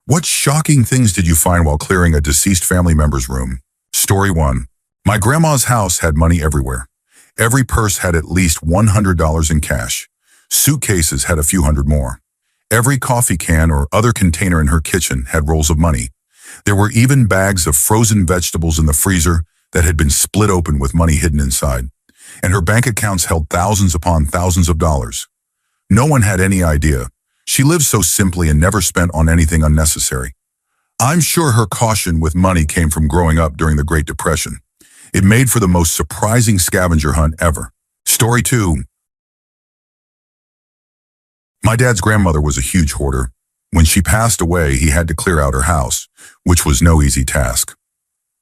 What shocking things did you find while clearing a deceased family member's room? Story 1. My grandma's house had money everywhere. Every purse had at least $100 in cash. Suitcases had a few hundred more. Every coffee can or other container in her kitchen had rolls of money. There were even bags of frozen vegetables in the freezer that had been split open with money hidden inside. And her bank accounts held thousands upon thousands of dollars. No one had any idea. She lived so simply and never spent on anything unnecessary. I'm sure her caution with money came from growing up during the Great Depression. It made for the most surprising scavenger hunt ever. Story 2. My dad's grandmother was a huge hoarder. When she passed away, he had to clear out her house, which was no easy task.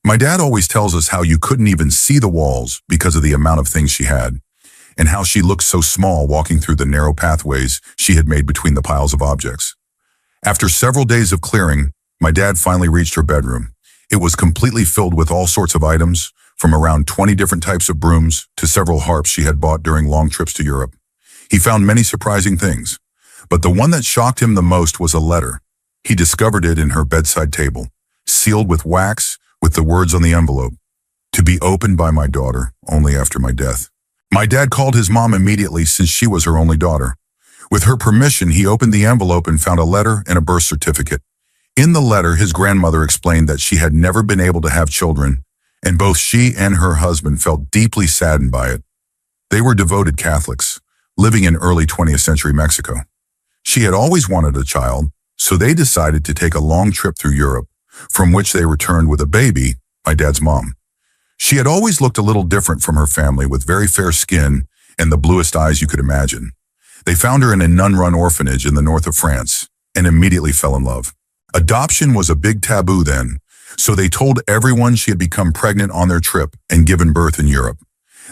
My dad always tells us how you couldn't even see the walls because of the amount of things she had, and how she looked so small walking through the narrow pathways she had made between the piles of objects. After several days of clearing, my dad finally reached her bedroom. It was completely filled with all sorts of items, from around 20 different types of brooms to several harps she had bought during long trips to Europe. He found many surprising things, but the one that shocked him the most was a letter. He discovered it in her bedside table, sealed with wax with the words on the envelope, "To be opened by my daughter only after my death." My dad called his mom immediately since she was her only daughter. With her permission, he opened the envelope and found a letter and a birth certificate. In the letter, his grandmother explained that she had never been able to have children, and both she and her husband felt deeply saddened by it. They were devoted Catholics, living in early 20th century Mexico. She had always wanted a child, so they decided to take a long trip through Europe, from which they returned with a baby, my dad's mom. She had always looked a little different from her family, with very fair skin and the bluest eyes you could imagine. They found her in a nun-run orphanage in the north of France and immediately fell in love. Adoption was a big taboo then, so they told everyone she had become pregnant on their trip and given birth in Europe.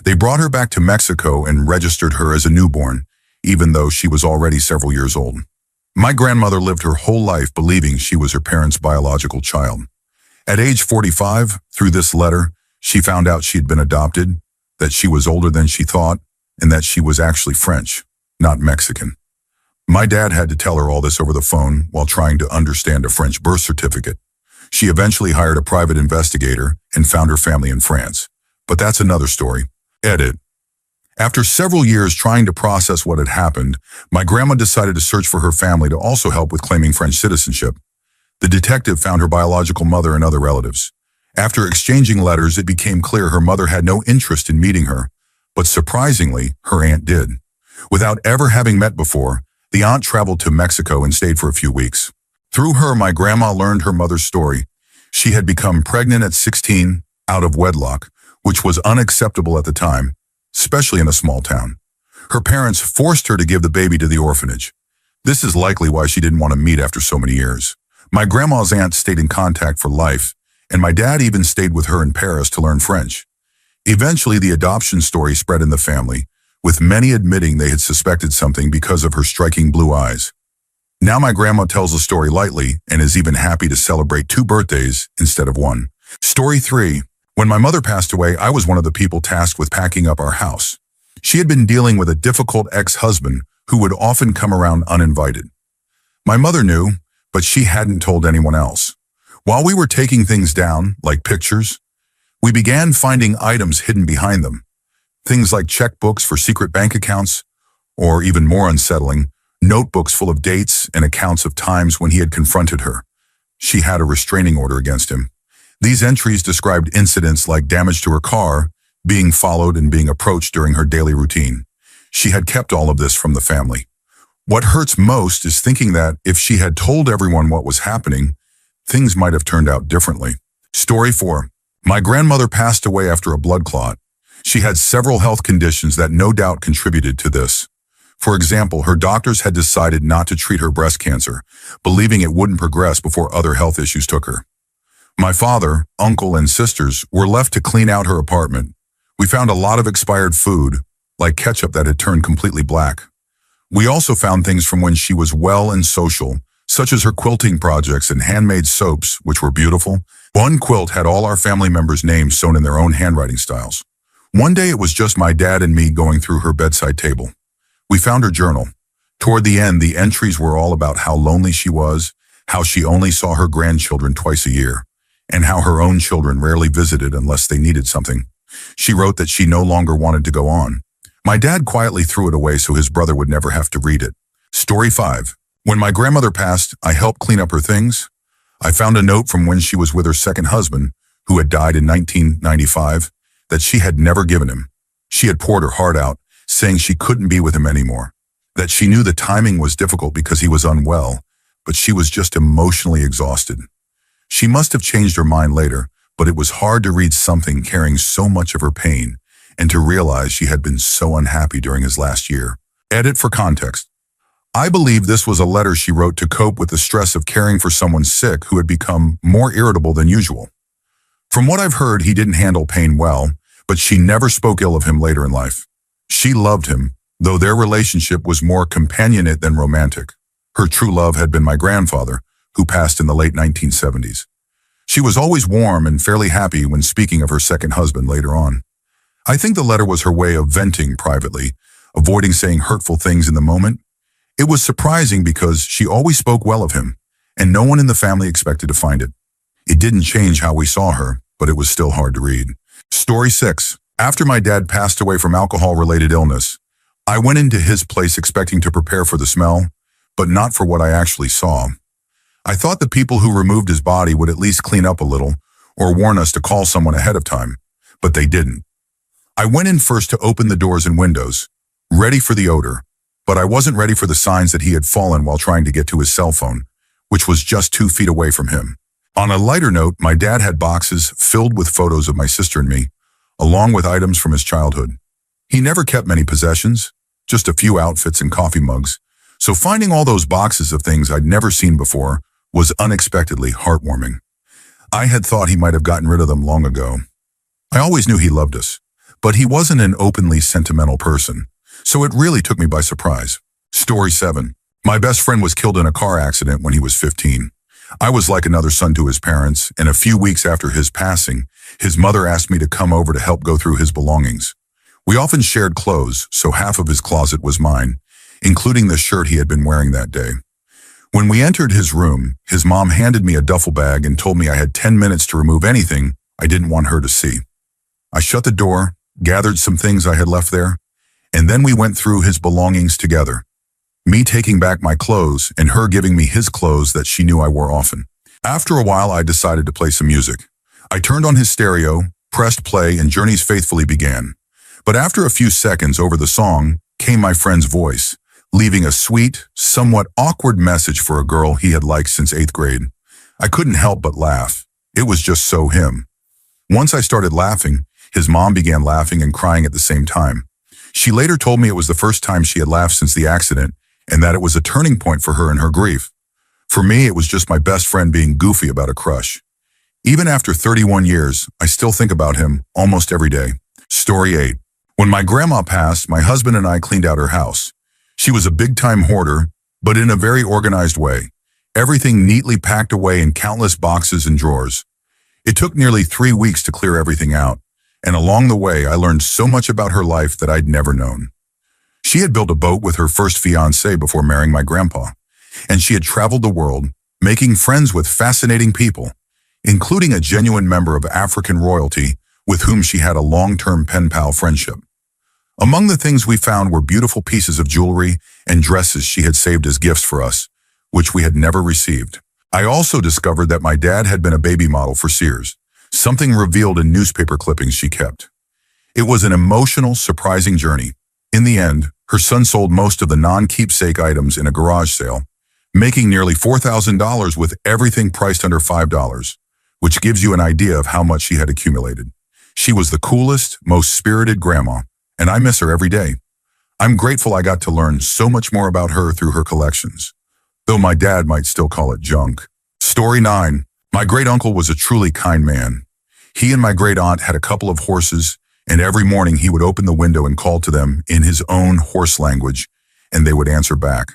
They brought her back to Mexico and registered her as a newborn, even though she was already several years old. My grandmother lived her whole life believing she was her parents' biological child. At age 45, through this letter, she found out she had been adopted, that she was older than she thought, and that she was actually French, not Mexican. My dad had to tell her all this over the phone while trying to understand a French birth certificate. She eventually hired a private investigator and found her family in France. But that's another story. Edit. After several years trying to process what had happened, my grandma decided to search for her family to also help with claiming French citizenship. The detective found her biological mother and other relatives. After exchanging letters, it became clear her mother had no interest in meeting her, but surprisingly, her aunt did. Without ever having met before, the aunt traveled to Mexico and stayed for a few weeks. Through her, my grandma learned her mother's story. She had become pregnant at 16, out of wedlock, which was unacceptable at the time, especially in a small town. Her parents forced her to give the baby to the orphanage. This is likely why she didn't want to meet after so many years. My grandma's aunt stayed in contact for life, and my dad even stayed with her in Paris to learn French. Eventually, the adoption story spread in the family, with many admitting they had suspected something because of her striking blue eyes. Now my grandma tells the story lightly and is even happy to celebrate 2 birthdays instead of 1. Story 3. When my mother passed away, I was one of the people tasked with packing up our house. She had been dealing with a difficult ex-husband who would often come around uninvited. My mother knew, but she hadn't told anyone else. While we were taking things down, like pictures, we began finding items hidden behind them. Things like checkbooks for secret bank accounts, or even more unsettling, notebooks full of dates and accounts of times when he had confronted her. She had a restraining order against him. These entries described incidents like damage to her car, being followed and being approached during her daily routine. She had kept all of this from the family. What hurts most is thinking that if she had told everyone what was happening, things might have turned out differently. Story 4. My grandmother passed away after a blood clot. She had several health conditions that no doubt contributed to this. For example, her doctors had decided not to treat her breast cancer, believing it wouldn't progress before other health issues took her. My father, uncle, and sisters were left to clean out her apartment. We found a lot of expired food, like ketchup that had turned completely black. We also found things from when she was well and social, such as her quilting projects and handmade soaps, which were beautiful. One quilt had all our family members' names sewn in their own handwriting styles. One day it was just my dad and me going through her bedside table. We found her journal. Toward the end, the entries were all about how lonely she was, how she only saw her grandchildren twice a year, and how her own children rarely visited unless they needed something. She wrote that she no longer wanted to go on. My dad quietly threw it away so his brother would never have to read it. Story 5. When my grandmother passed, I helped clean up her things. I found a note from when she was with her second husband, who had died in 1995, that she had never given him. She had poured her heart out, saying she couldn't be with him anymore, that she knew the timing was difficult because he was unwell, but she was just emotionally exhausted. She must have changed her mind later, but it was hard to read something carrying so much of her pain and to realize she had been so unhappy during his last year. Edit for context. I believe this was a letter she wrote to cope with the stress of caring for someone sick who had become more irritable than usual. From what I've heard, he didn't handle pain well, but she never spoke ill of him later in life. She loved him, though their relationship was more companionate than romantic. Her true love had been my grandfather, who passed in the late 1970s. She was always warm and fairly happy when speaking of her second husband later on. I think the letter was her way of venting privately, avoiding saying hurtful things in the moment. It was surprising because she always spoke well of him, and no one in the family expected to find it. It didn't change how we saw her, but it was still hard to read. Story 6. After my dad passed away from alcohol-related illness, I went into his place expecting to prepare for the smell, but not for what I actually saw. I thought the people who removed his body would at least clean up a little or warn us to call someone ahead of time, but they didn't. I went in first to open the doors and windows, ready for the odor, but I wasn't ready for the signs that he had fallen while trying to get to his cell phone, which was just 2 feet away from him. On a lighter note, my dad had boxes filled with photos of my sister and me, along with items from his childhood. He never kept many possessions, just a few outfits and coffee mugs, so finding all those boxes of things I'd never seen before was unexpectedly heartwarming. I had thought he might have gotten rid of them long ago. I always knew he loved us, but he wasn't an openly sentimental person, so it really took me by surprise. Story 7. My best friend was killed in a car accident when he was 15. I was like another son to his parents, and a few weeks after his passing, his mother asked me to come over to help go through his belongings. We often shared clothes, so half of his closet was mine, including the shirt he had been wearing that day. When we entered his room, his mom handed me a duffel bag and told me I had 10 minutes to remove anything I didn't want her to see. I shut the door, gathered some things I had left there, and then we went through his belongings together, me taking back my clothes and her giving me his clothes that she knew I wore often. After a while, I decided to play some music. I turned on his stereo, pressed play, and Journeys Faithfully began. But after a few seconds over the song came my friend's voice, leaving a sweet, somewhat awkward message for a girl he had liked since 8th grade. I couldn't help but laugh. It was just so him. Once I started laughing, his mom began laughing and crying at the same time. She later told me it was the first time she had laughed since the accident and that it was a turning point for her in her grief. For me, it was just my best friend being goofy about a crush. Even after 31 years, I still think about him almost every day. Story 8. When my grandma passed, my husband and I cleaned out her house. She was a big-time hoarder, but in a very organized way. Everything neatly packed away in countless boxes and drawers. It took nearly 3 weeks to clear everything out, and along the way, I learned so much about her life that I'd never known. She had built a boat with her first fiancé before marrying my grandpa, and she had traveled the world, making friends with fascinating people, including a genuine member of African royalty with whom she had a long-term pen pal friendship. Among the things we found were beautiful pieces of jewelry and dresses she had saved as gifts for us, which we had never received. I also discovered that my dad had been a baby model for Sears, something revealed in newspaper clippings she kept. It was an emotional, surprising journey. In the end, her son sold most of the non-keepsake items in a garage sale, making nearly $4,000 with everything priced under $5, which gives you an idea of how much she had accumulated. She was the coolest, most spirited grandma, and I miss her every day. I'm grateful I got to learn so much more about her through her collections, though my dad might still call it junk. Story 9. My great-uncle was a truly kind man. He and my great-aunt had a couple of horses, and every morning he would open the window and call to them in his own horse language, and they would answer back.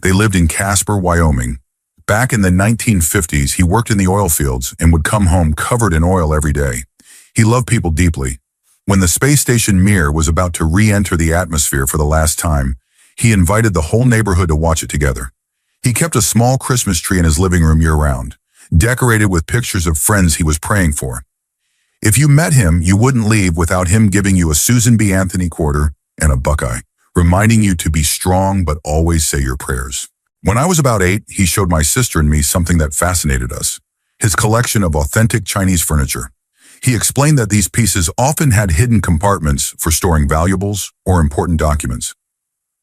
They lived in Casper, Wyoming. Back in the 1950s, he worked in the oil fields and would come home covered in oil every day. He loved people deeply. When the space station Mir was about to re-enter the atmosphere for the last time, he invited the whole neighborhood to watch it together. He kept a small Christmas tree in his living room year-round, decorated with pictures of friends he was praying for. If you met him, you wouldn't leave without him giving you a Susan B. Anthony quarter and a Buckeye, reminding you to be strong but always say your prayers. When I was about 8, he showed my sister and me something that fascinated us: his collection of authentic Chinese furniture. He explained that these pieces often had hidden compartments for storing valuables or important documents.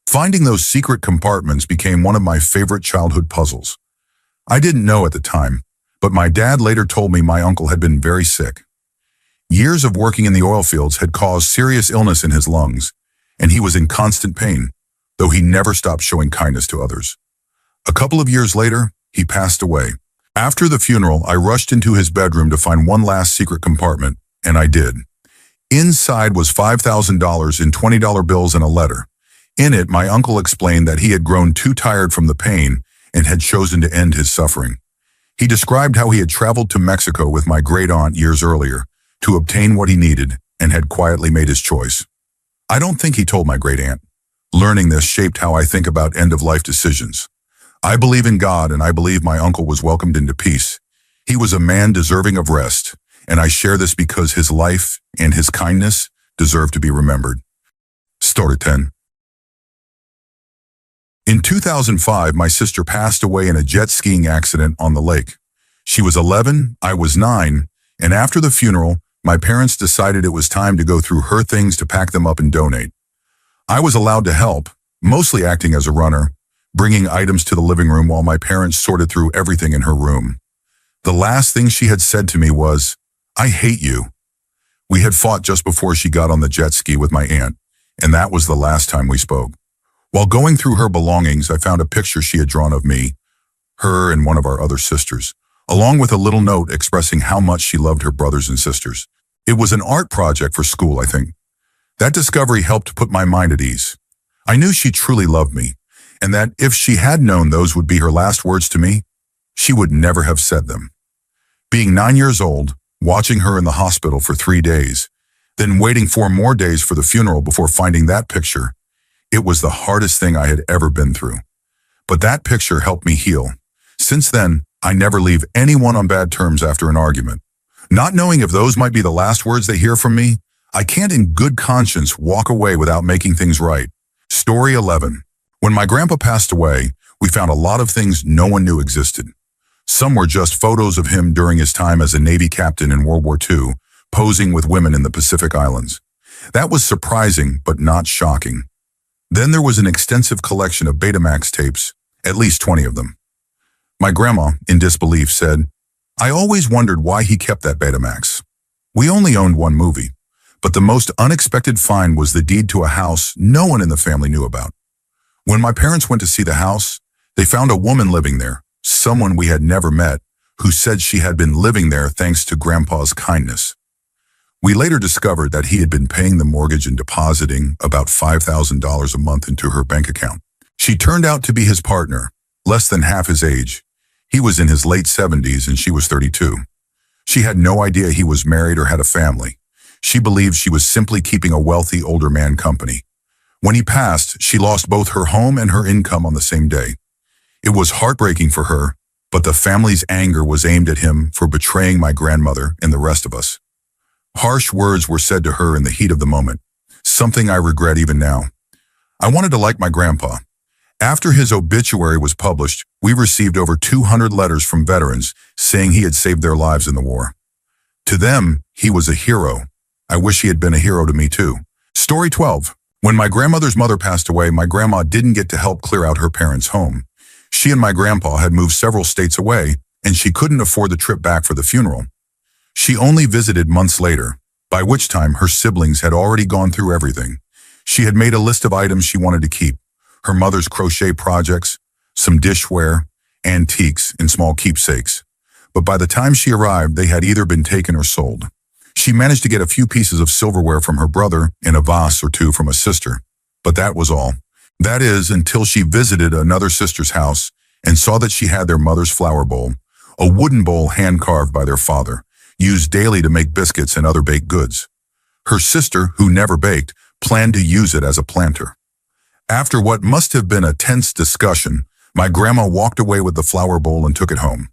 Finding those secret compartments became one of my favorite childhood puzzles. I didn't know at the time, but my dad later told me my uncle had been very sick. Years of working in the oil fields had caused serious illness in his lungs, and he was in constant pain, though he never stopped showing kindness to others. A couple of years later, he passed away. After the funeral, I rushed into his bedroom to find one last secret compartment, and I did. Inside was $5,000 in $20 bills and a letter. In it, my uncle explained that he had grown too tired from the pain and had chosen to end his suffering. He described how he had traveled to Mexico with my great-aunt years earlier to obtain what he needed and had quietly made his choice. I don't think he told my great-aunt. Learning this shaped how I think about end-of-life decisions. I believe in God, and I believe my uncle was welcomed into peace. He was a man deserving of rest, and I share this because his life and his kindness deserve to be remembered. Story 10. In 2005, my sister passed away in a jet skiing accident on the lake. She was 11, I was 9, and after the funeral, my parents decided it was time to go through her things to pack them up and donate. I was allowed to help, mostly acting as a runner, bringing items to the living room while my parents sorted through everything in her room. The last thing she had said to me was, "I hate you." We had fought just before she got on the jet ski with my aunt, and that was the last time we spoke. While going through her belongings, I found a picture she had drawn of me, her and one of our other sisters, along with a little note expressing how much she loved her brothers and sisters. It was an art project for school, I think. That discovery helped put my mind at ease. I knew she truly loved me, and that if she had known those would be her last words to me, she would never have said them. Being 9 years old, watching her in the hospital for 3 days, then waiting 4 more days for the funeral before finding that picture, it was the hardest thing I had ever been through. But that picture helped me heal. Since then, I never leave anyone on bad terms after an argument. Not knowing if those might be the last words they hear from me, I can't in good conscience walk away without making things right. Story 11. When my grandpa passed away, we found a lot of things no one knew existed. Some were just photos of him during his time as a Navy captain in World War II, posing with women in the Pacific Islands. That was surprising, but not shocking. Then there was an extensive collection of Betamax tapes, at least 20 of them. My grandma, in disbelief, said, "I always wondered why he kept that Betamax. We only owned one movie, but the most unexpected find was the deed to a house no one in the family knew about. When my parents went to see the house, they found a woman living there, someone we had never met, who said she had been living there thanks to Grandpa's kindness. We later discovered that he had been paying the mortgage and depositing about $5,000 a month into her bank account. She turned out to be his partner, less than half his age. He was in his late 70s and she was 32. She had no idea he was married or had a family. She believed she was simply keeping a wealthy older man company. When he passed, she lost both her home and her income on the same day. It was heartbreaking for her, but the family's anger was aimed at him for betraying my grandmother and the rest of us. Harsh words were said to her in the heat of the moment, something I regret even now. I wanted to like my grandpa. After his obituary was published, we received over 200 letters from veterans saying he had saved their lives in the war. To them, he was a hero. I wish he had been a hero to me too. Story 12. When my grandmother's mother passed away, my grandma didn't get to help clear out her parents' home. She and my grandpa had moved several states away, and she couldn't afford the trip back for the funeral. She only visited months later, by which time her siblings had already gone through everything. She had made a list of items she wanted to keep: her mother's crochet projects, some dishware, antiques, and small keepsakes. But by the time she arrived, they had either been taken or sold. She managed to get a few pieces of silverware from her brother and a vase or two from a sister, but that was all. That is, until she visited another sister's house and saw that she had their mother's flour bowl, a wooden bowl hand-carved by their father, used daily to make biscuits and other baked goods. Her sister, who never baked, planned to use it as a planter. After what must have been a tense discussion, My grandma walked away with the flower bowl and took it home.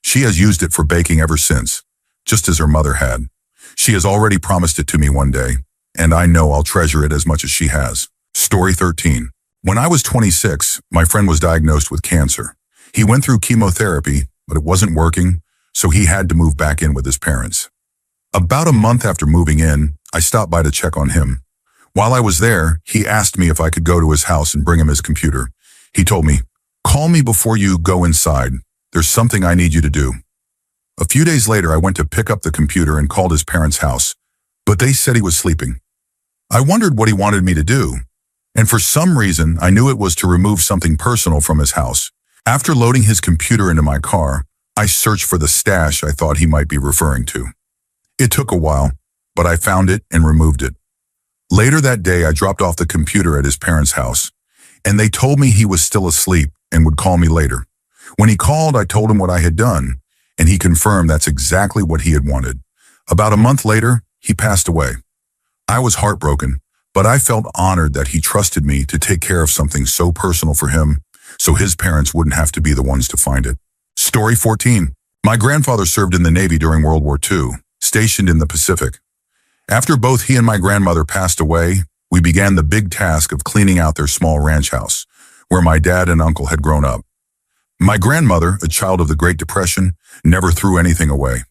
She has used it for baking ever since, just as her mother had. She has already promised it to me one day, and I know I'll treasure it as much as she has. Story 13. When I was 26, my friend was diagnosed with cancer. He went through chemotherapy, but it wasn't working, so he had to move back in with his parents. About a month after moving in, I stopped by to check on him. While I was there, he asked me if I could go to his house and bring him his computer. He told me, "Call me before you go inside. There's something I need you to do." A few days later, I went to pick up the computer and called his parents' house, but they said he was sleeping. I wondered what he wanted me to do, and for some reason, I knew it was to remove something personal from his house. After loading his computer into my car, I searched for the stash I thought he might be referring to. It took a while, but I found it and removed it. Later that day, I dropped off the computer at his parents' house, and they told me he was still asleep and would call me later. When he called, I told him what I had done, and he confirmed that's exactly what he had wanted. About a month later, he passed away. I was heartbroken, but I felt honored that he trusted me to take care of something so personal for him, so his parents wouldn't have to be the ones to find it. Story 14. My grandfather served in the Navy during World War II, stationed in the Pacific. After both he and my grandmother passed away, we began the big task of cleaning out their small ranch house, where my dad and uncle had grown up. My grandmother, a child of the Great Depression, never threw anything away.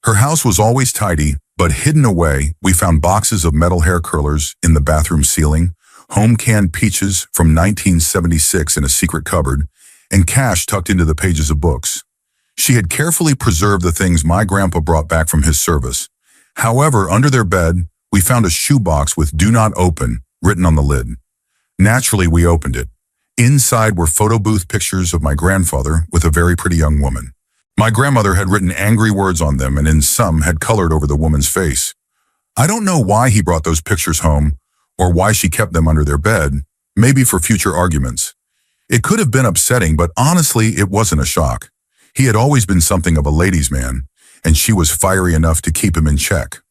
Her house was always tidy, but hidden away, we found boxes of metal hair curlers in the bathroom ceiling, home-canned peaches from 1976 in a secret cupboard, and cash tucked into the pages of books. She had carefully preserved the things my grandpa brought back from his service. However, under their bed, we found a shoebox with "Do Not Open" written on the lid. Naturally, we opened it. Inside were photo booth pictures of my grandfather with a very pretty young woman. My grandmother had written angry words on them and in some had colored over the woman's face. I don't know why he brought those pictures home or why she kept them under their bed, maybe for future arguments. It could have been upsetting, but honestly, it wasn't a shock. He had always been something of a ladies' man, and she was fiery enough to keep him in check.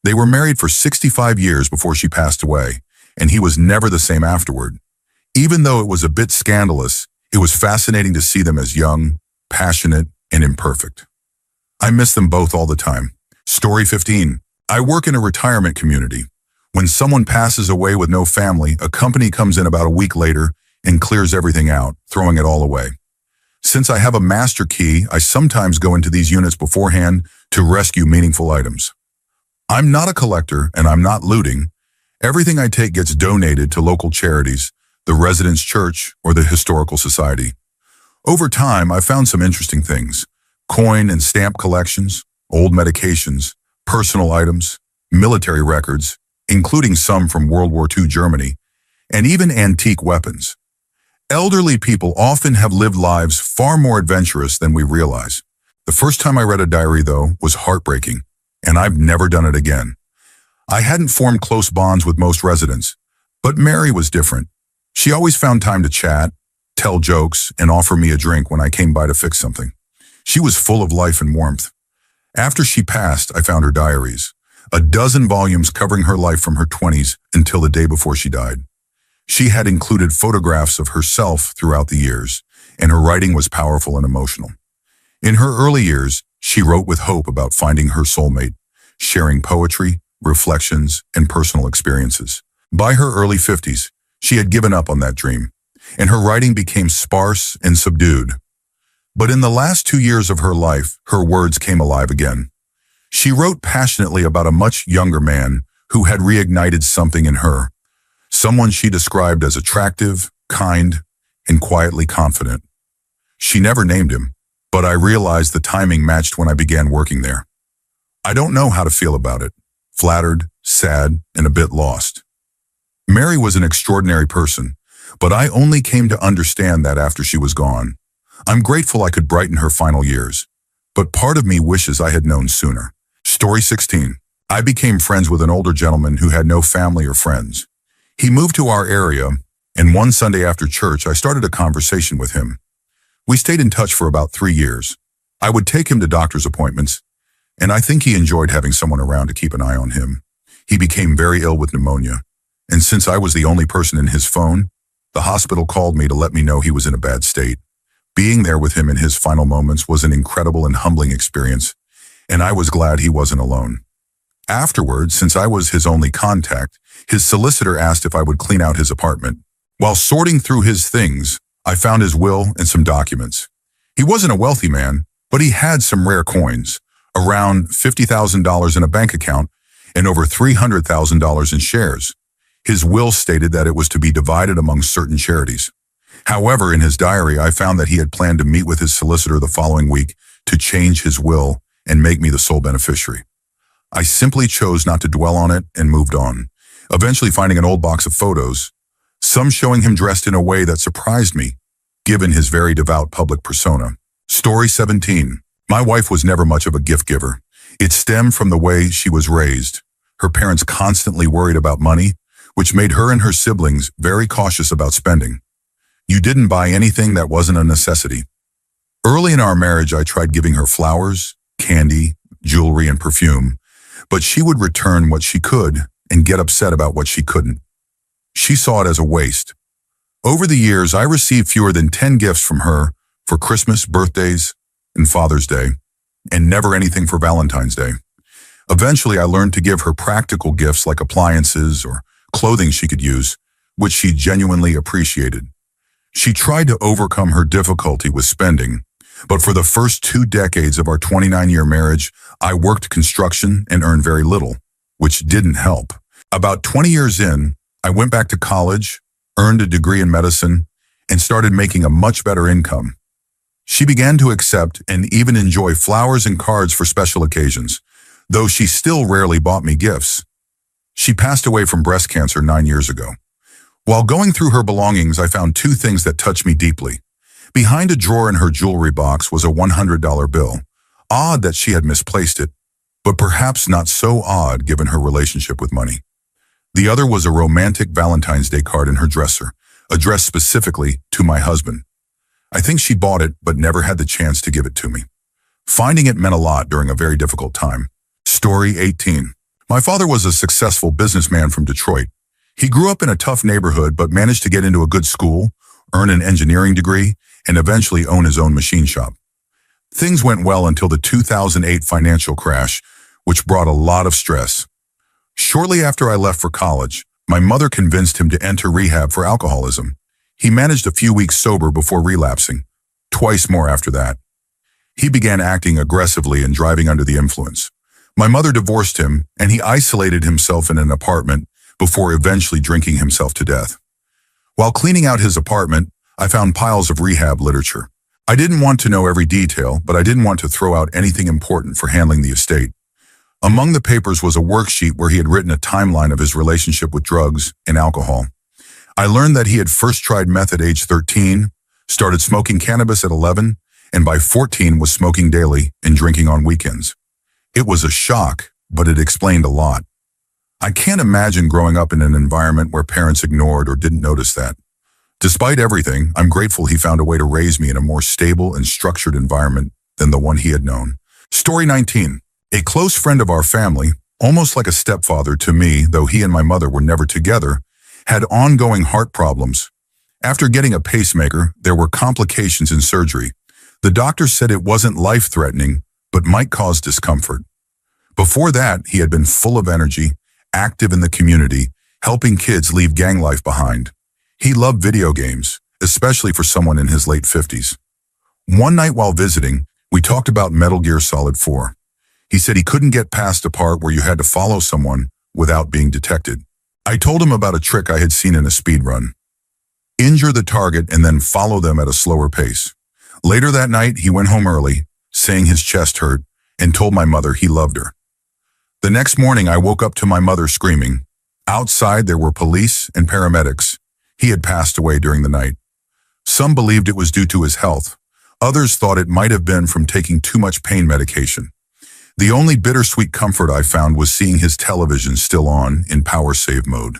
They were married for 65 years before she passed away, and he was never the same afterward. Even though it was a bit scandalous, it was fascinating to see them as young, passionate, and imperfect. I miss them both all the time. Story 15. I work in a retirement community. When someone passes away with no family, a company comes in about a week later and clears everything out, throwing it all away. Since I have a master key, I sometimes go into these units beforehand to rescue meaningful items. I'm not a collector and I'm not looting. Everything I take gets donated to local charities, the residents' church, or the historical society. Over time, I found some interesting things: coin and stamp collections, old medications, personal items, military records, including some from World War II Germany, and even antique weapons. Elderly people often have lived lives far more adventurous than we realize. The first time I read a diary, though, was heartbreaking, and I've never done it again. I hadn't formed close bonds with most residents, but Mary was different. She always found time to chat, tell jokes, and offer me a drink when I came by to fix something. She was full of life and warmth. After she passed, I found her diaries, a dozen volumes covering her life from her 20s until the day before she died. She had included photographs of herself throughout the years, and her writing was powerful and emotional. In her early years, she wrote with hope about finding her soulmate, sharing poetry, reflections, and personal experiences. By her early 50s, she had given up on that dream, and her writing became sparse and subdued. But in the last 2 years of her life, her words came alive again. She wrote passionately about a much younger man who had reignited something in her, someone she described as attractive, kind, and quietly confident. She never named him, but I realized the timing matched when I began working there. I don't know how to feel about it, flattered, sad, and a bit lost. Mary was an extraordinary person, but I only came to understand that after she was gone. I'm grateful I could brighten her final years, but part of me wishes I had known sooner. Story 16. I became friends with an older gentleman who had no family or friends. He moved to our area, and one Sunday after church, I started a conversation with him. We stayed in touch for about 3 years. I would take him to doctor's appointments, and I think he enjoyed having someone around to keep an eye on him. He became very ill with pneumonia, and since I was the only person in his phone, The hospital called me to let me know he was in a bad state. Being there with him in his final moments was an incredible and humbling experience, and I was glad he wasn't alone. Afterwards, since I was his only contact, his solicitor asked if I would clean out his apartment. While sorting through his things, I found his will and some documents. He wasn't a wealthy man, but he had some rare coins, around $50,000 in a bank account and over $300,000 in shares. His will stated that it was to be divided among certain charities. However, in his diary, I found that he had planned to meet with his solicitor the following week to change his will and make me the sole beneficiary. I simply chose not to dwell on it and moved on, eventually finding an old box of photos, some showing him dressed in a way that surprised me, given his very devout public persona. Story 17. My wife was never much of a gift giver. It stemmed from the way she was raised. Her parents constantly worried about money, which made her and her siblings very cautious about spending. You didn't buy anything that wasn't a necessity. Early in our marriage, I tried giving her flowers, candy, jewelry, and perfume, but she would return what she could and get upset about what she couldn't. She saw it as a waste. Over the years, I received fewer than 10 gifts from her for Christmas, birthdays, and Father's Day, and never anything for Valentine's Day. Eventually, I learned to give her practical gifts like appliances or clothing she could use, which she genuinely appreciated. She tried to overcome her difficulty with spending, but for the first 2 decades of our 29-year marriage, I worked construction and earned very little, which didn't help. About 20 years in, I went back to college, earned a degree in medicine, and started making a much better income. She began to accept and even enjoy flowers and cards for special occasions, though she still rarely bought me gifts. She passed away from breast cancer 9 years ago. While going through her belongings, I found 2 things that touched me deeply. Behind a drawer in her jewelry box was a $100 bill. Odd that she had misplaced it, but perhaps not so odd given her relationship with money. The other was a romantic Valentine's Day card in her dresser, addressed specifically to my husband. I think she bought it but never had the chance to give it to me. Finding it meant a lot during a very difficult time. Story 18. My father was a successful businessman from Detroit. He grew up in a tough neighborhood but managed to get into a good school, earn an engineering degree, and eventually own his own machine shop. Things went well until the 2008 financial crash, which brought a lot of stress. Shortly after I left for college, my mother convinced him to enter rehab for alcoholism. He managed a few weeks sober before relapsing, twice more after that. He began acting aggressively and driving under the influence. My mother divorced him, and he isolated himself in an apartment before eventually drinking himself to death. While cleaning out his apartment, I found piles of rehab literature. I didn't want to know every detail, but I didn't want to throw out anything important for handling the estate. Among the papers was a worksheet where he had written a timeline of his relationship with drugs and alcohol. I learned that he had first tried meth at age 13, started smoking cannabis at 11, and by 14 was smoking daily and drinking on weekends. It was a shock, but it explained a lot. I can't imagine growing up in an environment where parents ignored or didn't notice that. Despite everything, I'm grateful he found a way to raise me in a more stable and structured environment than the one he had known. Story 19. A close friend of our family, almost like a stepfather to me, though he and my mother were never together, had ongoing heart problems. After getting a pacemaker, there were complications in surgery. The doctor said it wasn't life-threatening, but might cause discomfort. Before that, he had been full of energy, active in the community, helping kids leave gang life behind. He loved video games, especially for someone in his late 50s. One night while visiting, we talked about Metal Gear Solid 4. He said he couldn't get past a part where you had to follow someone without being detected. I told him about a trick I had seen in a speedrun. Injure the target and then follow them at a slower pace. Later that night, he went home early, saying his chest hurt, and told my mother he loved her. The next morning, I woke up to my mother screaming. Outside, there were police and paramedics. He had passed away during the night. Some believed it was due to his health. Others thought it might have been from taking too much pain medication. The only bittersweet comfort I found was seeing his television still on in power save mode.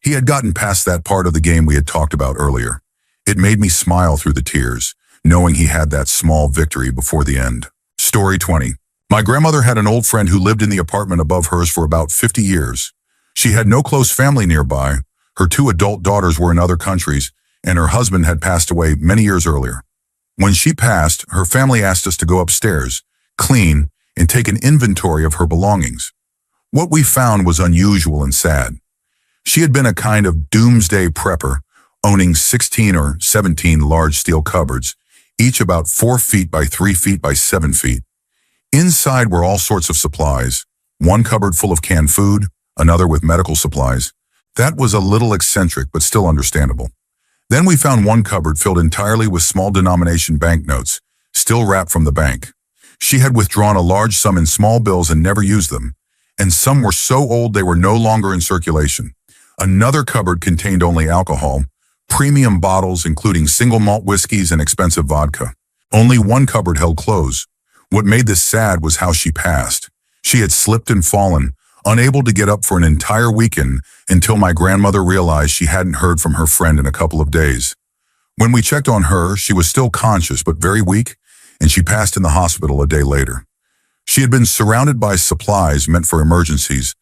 He had gotten past that part of the game we had talked about earlier. It made me smile through the tears, knowing he had that small victory before the end. Story 20. My grandmother had an old friend who lived in the apartment above hers for about 50 years. She had no close family nearby. Her 2 adult daughters were in other countries, and her husband had passed away many years earlier. When she passed, her family asked us to go upstairs, clean, and take an inventory of her belongings. What we found was unusual and sad. She had been a kind of doomsday prepper, owning 16 or 17 large steel cupboards, each about 4 feet by 3 feet by 7 feet. Inside were all sorts of supplies, one cupboard full of canned food, another with medical supplies. That was a little eccentric, but still understandable. Then we found one cupboard filled entirely with small denomination banknotes, still wrapped from the bank. She had withdrawn a large sum in small bills and never used them, and some were so old they were no longer in circulation. Another cupboard contained only alcohol, premium bottles including single malt whiskeys and expensive vodka. Only one cupboard held clothes. What made this sad was how she passed. She had slipped and fallen, unable to get up for an entire weekend until my grandmother realized she hadn't heard from her friend in a couple of days. When we checked on her, she was still conscious but very weak, and she passed in the hospital a day later. She had been surrounded by supplies meant for emergencies,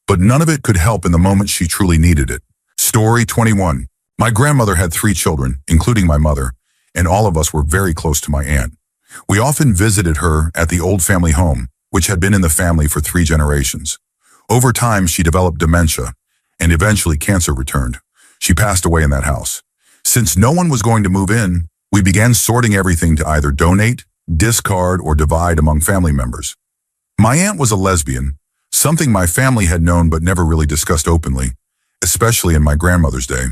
but none of it could help in the moment she truly needed it. Story 21. My grandmother had 3 children, including my mother, and all of us were very close to my aunt. We often visited her at the old family home, which had been in the family for 3 generations. Over time, she developed dementia, and eventually cancer returned. She passed away in that house. Since no one was going to move in, we began sorting everything to either donate, discard, or divide among family members. My aunt was a lesbian, something my family had known but never really discussed openly, especially in my grandmother's day,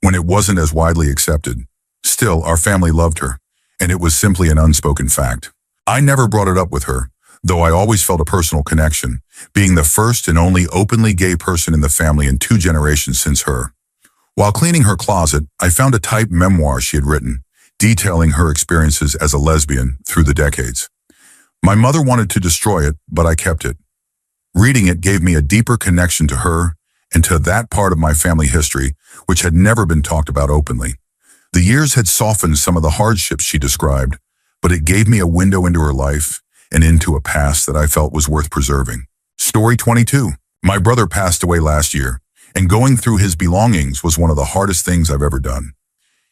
when it wasn't as widely accepted. Still, our family loved her, and it was simply an unspoken fact. I never brought it up with her, though I always felt a personal connection, being the first and only openly gay person in the family in 2 generations since her. While cleaning her closet, I found a typed memoir she had written, detailing her experiences as a lesbian through the decades. My mother wanted to destroy it, but I kept it. Reading it gave me a deeper connection to her and to that part of my family history which had never been talked about openly. The years had softened some of the hardships she described, but it gave me a window into her life and into a past that I felt was worth preserving. Story 22. My brother passed away last year, and going through his belongings was one of the hardest things I've ever done.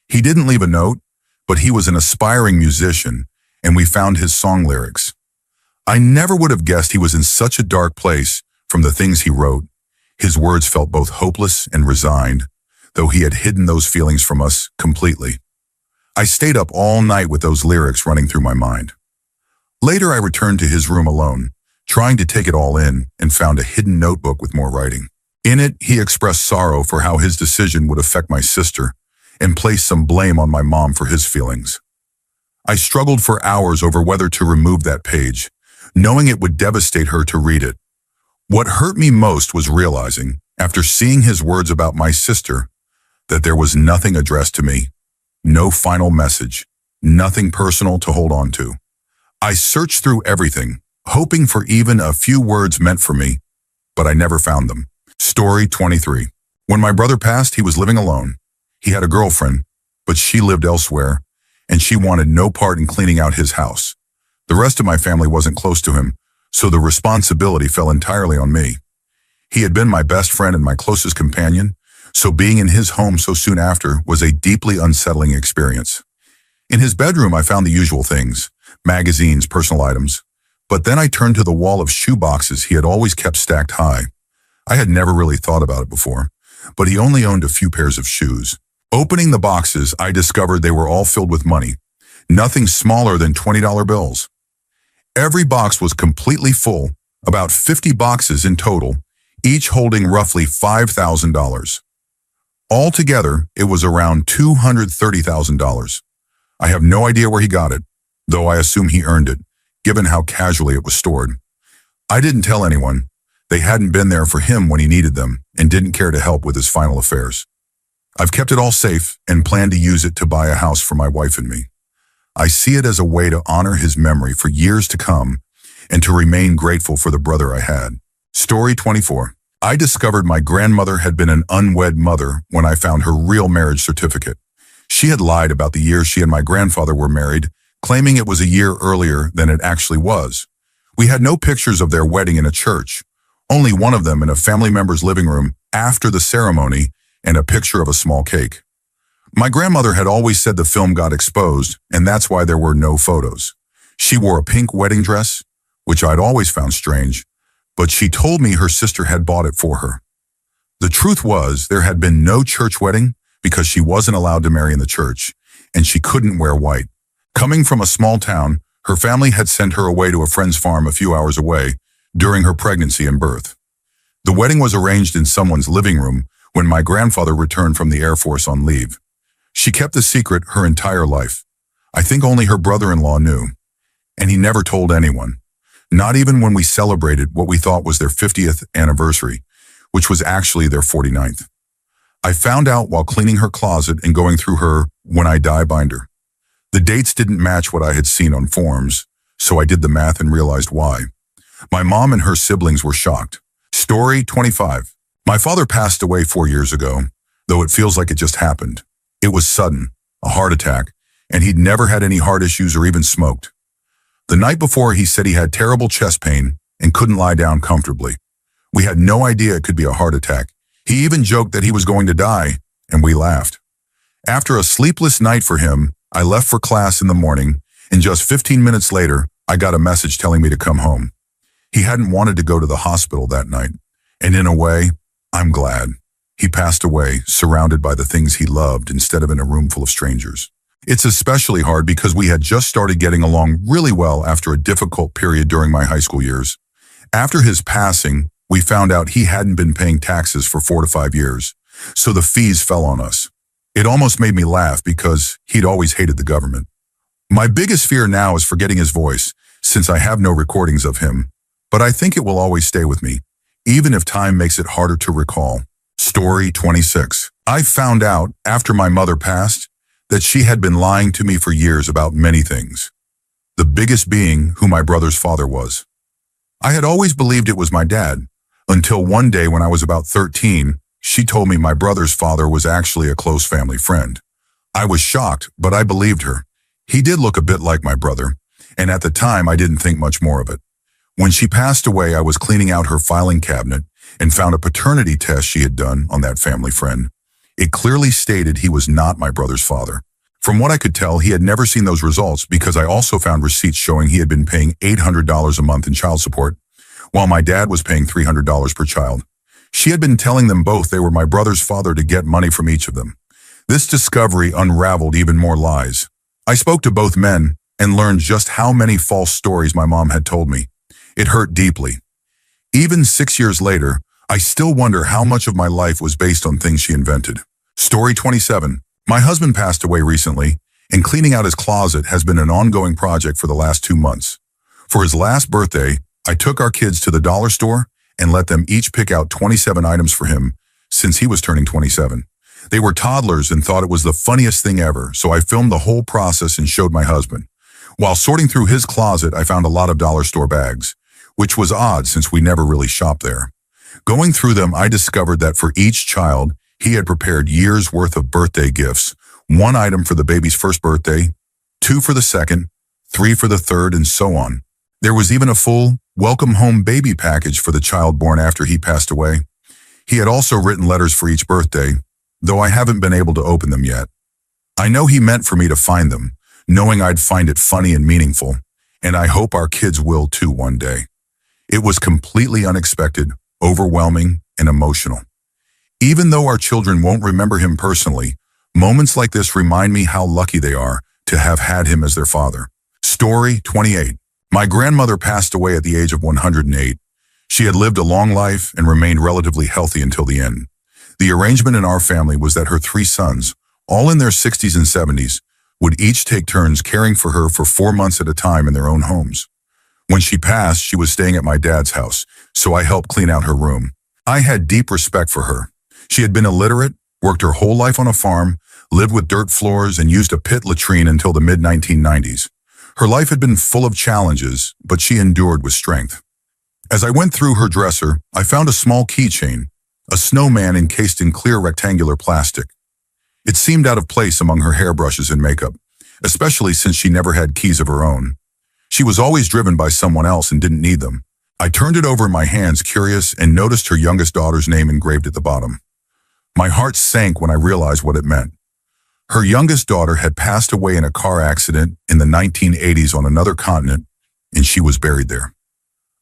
He didn't leave a note, but he was an aspiring musician, and we found his song lyrics. I never would have guessed he was in such a dark place from the things he wrote. His words felt both hopeless and resigned, though he had hidden those feelings from us completely. I stayed up all night with those lyrics running through my mind. Later, I returned to his room alone, trying to take it all in, and found a hidden notebook with more writing. In it, he expressed sorrow for how his decision would affect my sister and placed some blame on my mom for his feelings. I struggled for hours over whether to remove that page, knowing it would devastate her to read it. What hurt me most was realizing, after seeing his words about my sister, that there was nothing addressed to me, no final message, nothing personal to hold on to. I searched through everything, hoping for even a few words meant for me, but I never found them. Story 23. When my brother passed, he was living alone. He had a girlfriend, but she lived elsewhere, and she wanted no part in cleaning out his house. The rest of my family wasn't close to him, so the responsibility fell entirely on me. He had been my best friend and my closest companion, so being in his home so soon after was a deeply unsettling experience. In his bedroom, I found the usual things, magazines, personal items, but then I turned to the wall of shoe boxes he had always kept stacked high. I had never really thought about it before, but he only owned a few pairs of shoes. Opening the boxes, I discovered they were all filled with money, nothing smaller than $20 bills. Every box was completely full, about 50 boxes in total, each holding roughly $5,000. Altogether, it was around $230,000. I have no idea where he got it, though I assume he earned it, given how casually it was stored. I didn't tell anyone. They hadn't been there for him when he needed them and didn't care to help with his final affairs. I've kept it all safe and plan to use it to buy a house for my wife and me. I see it as a way to honor his memory for years to come and to remain grateful for the brother I had. Story 24. I discovered my grandmother had been an unwed mother when I found her real marriage certificate. She had lied about the year she and my grandfather were married, claiming it was a year earlier than it actually was. We had no pictures of their wedding in a church, only one of them in a family member's living room after the ceremony and a picture of a small cake. My grandmother had always said the film got exposed, and that's why there were no photos. She wore a pink wedding dress, which I'd always found strange, but she told me her sister had bought it for her. The truth was, there had been no church wedding because she wasn't allowed to marry in the church, and she couldn't wear white. Coming from a small town, her family had sent her away to a friend's farm a few hours away during her pregnancy and birth. The wedding was arranged in someone's living room when my grandfather returned from the Air Force on leave. She kept the secret her entire life. I think only her brother-in-law knew, and he never told anyone, not even when we celebrated what we thought was their 50th anniversary, which was actually their 49th. I found out while cleaning her closet and going through her "when I die" binder. The dates didn't match what I had seen on forms, so I did the math and realized why. My mom and her siblings were shocked. Story 25. My father passed away 4 years ago, though it feels like it just happened. It was sudden, a heart attack, and he'd never had any heart issues or even smoked. The night before, he said he had terrible chest pain and couldn't lie down comfortably. We had no idea it could be a heart attack. He even joked that he was going to die, and we laughed. After a sleepless night for him, I left for class in the morning, and just 15 minutes later, I got a message telling me to come home. He hadn't wanted to go to the hospital that night, and in a way, I'm glad. He passed away, surrounded by the things he loved instead of in a room full of strangers. It's especially hard because we had just started getting along really well after a difficult period during my high school years. After his passing, we found out he hadn't been paying taxes for 4 to 5 years, so the fees fell on us. It almost made me laugh because he'd always hated the government. My biggest fear now is forgetting his voice, since I have no recordings of him, but I think it will always stay with me, even if time makes it harder to recall. Story 26. I found out, after my mother passed, that she had been lying to me for years about many things, the biggest being who my brother's father was. I had always believed it was my dad, until one day when I was about 13, she told me my brother's father was actually a close family friend. I was shocked, but I believed her. He did look a bit like my brother, and at the time I didn't think much more of it. When she passed away, I was cleaning out her filing cabinet and found a paternity test she had done on that family friend. It clearly stated he was not my brother's father. From what I could tell, he had never seen those results because I also found receipts showing he had been paying $800 a month in child support, while my dad was paying $300 per child. She had been telling them both they were my brother's father to get money from each of them. This discovery unraveled even more lies. I spoke to both men and learned just how many false stories my mom had told me. It hurt deeply. Even 6 years later, I still wonder how much of my life was based on things she invented. Story 27. My husband passed away recently, and cleaning out his closet has been an ongoing project for the last 2 months. For his last birthday, I took our kids to the dollar store and let them each pick out 27 items for him since he was turning 27. They were toddlers and thought it was the funniest thing ever, so I filmed the whole process and showed my husband. While sorting through his closet, I found a lot of dollar store bags, which was odd since we never really shopped there. Going through them, I discovered that for each child, he had prepared years' worth of birthday gifts, 1 item for the baby's first birthday, 2 for the second, 3 for the third, and so on. There was even a full welcome home baby package for the child born after he passed away. He had also written letters for each birthday, though I haven't been able to open them yet. I know he meant for me to find them, knowing I'd find it funny and meaningful, and I hope our kids will too one day. It was completely unexpected, overwhelming, and emotional. Even though our children won't remember him personally, moments like this remind me how lucky they are to have had him as their father. Story 28. My grandmother passed away at the age of 108. She had lived a long life and remained relatively healthy until the end. The arrangement in our family was that her 3 sons, all in their 60s and 70s, would each take turns caring for her for 4 months at a time in their own homes. When she passed, she was staying at my dad's house, so I helped clean out her room. I had deep respect for her. She had been illiterate, worked her whole life on a farm, lived with dirt floors, and used a pit latrine until the mid-1990s. Her life had been full of challenges, but she endured with strength. As I went through her dresser, I found a small keychain, a snowman encased in clear rectangular plastic. It seemed out of place among her hairbrushes and makeup, especially since she never had keys of her own. She was always driven by someone else and didn't need them. I turned it over in my hands, curious, and noticed her youngest daughter's name engraved at the bottom. My heart sank when I realized what it meant. Her youngest daughter had passed away in a car accident in the 1980s on another continent, and she was buried there.